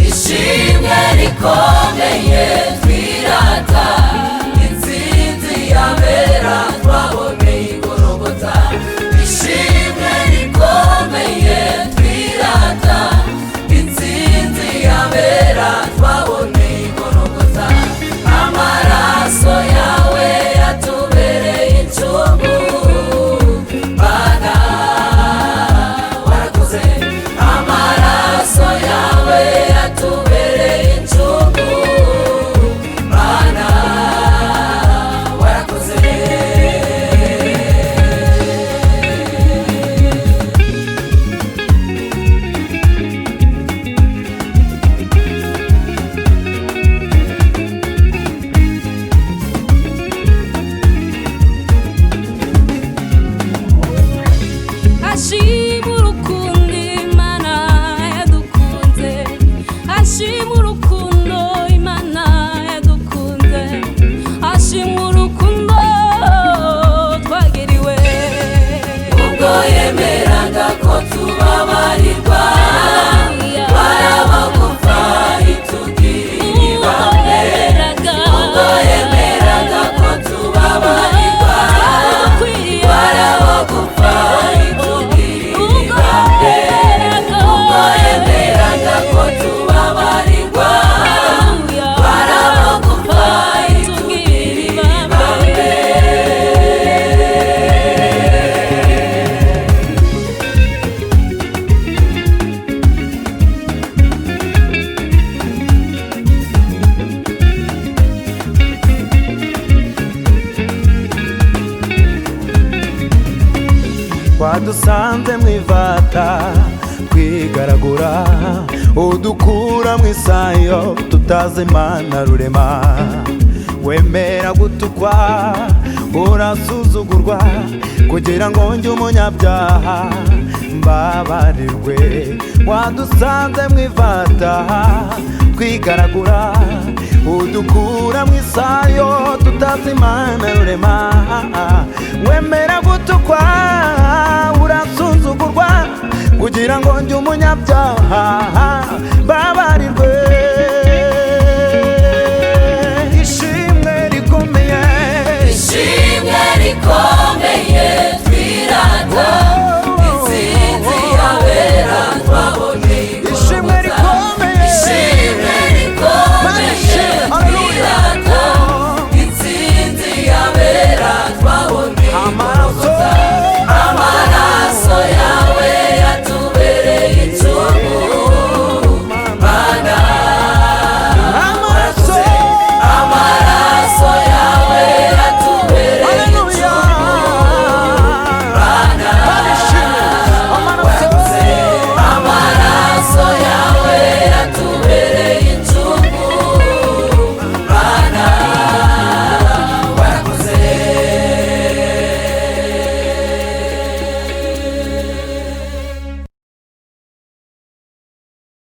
Ishimwe rikomeye twirata intsinzi yabera twaboneye igorogota. Ishimwe rikomeye twirata intsinzi yabera twaboneye igorogota. Amaraso yawe yatubereye incungu, Bana warakoze. Amaraso yawe yatubereye incungu, Bana warakoze. Ashima urukundo Imana yadukunze, ashima urukundo Imana yadukunze, ashima urukundo twagiriwe. Ubwo yemeraga ko tubabarirwa, barabagupfa itugirira ibambe. Ubwo yemeraga ko tubabarirwa, barabagupfa itugirira ibambe. Ubwo yemeraga ko tubabarirwa, barabagupfa itugirira ibambe. Wadusanze mwivata kwigaragura, udukura mwisayo tutazi Imana rurema. Wemera gutukwa urasuzugurwa, kugira ngo njye umunyabyaha mbabarirwe. Wadusanze mwivata kwigaragura, udukura mwisayo tutazi Imana rurema. Wemera gutukwa urasuzugurwa, kugira ngo njye umunyabyaha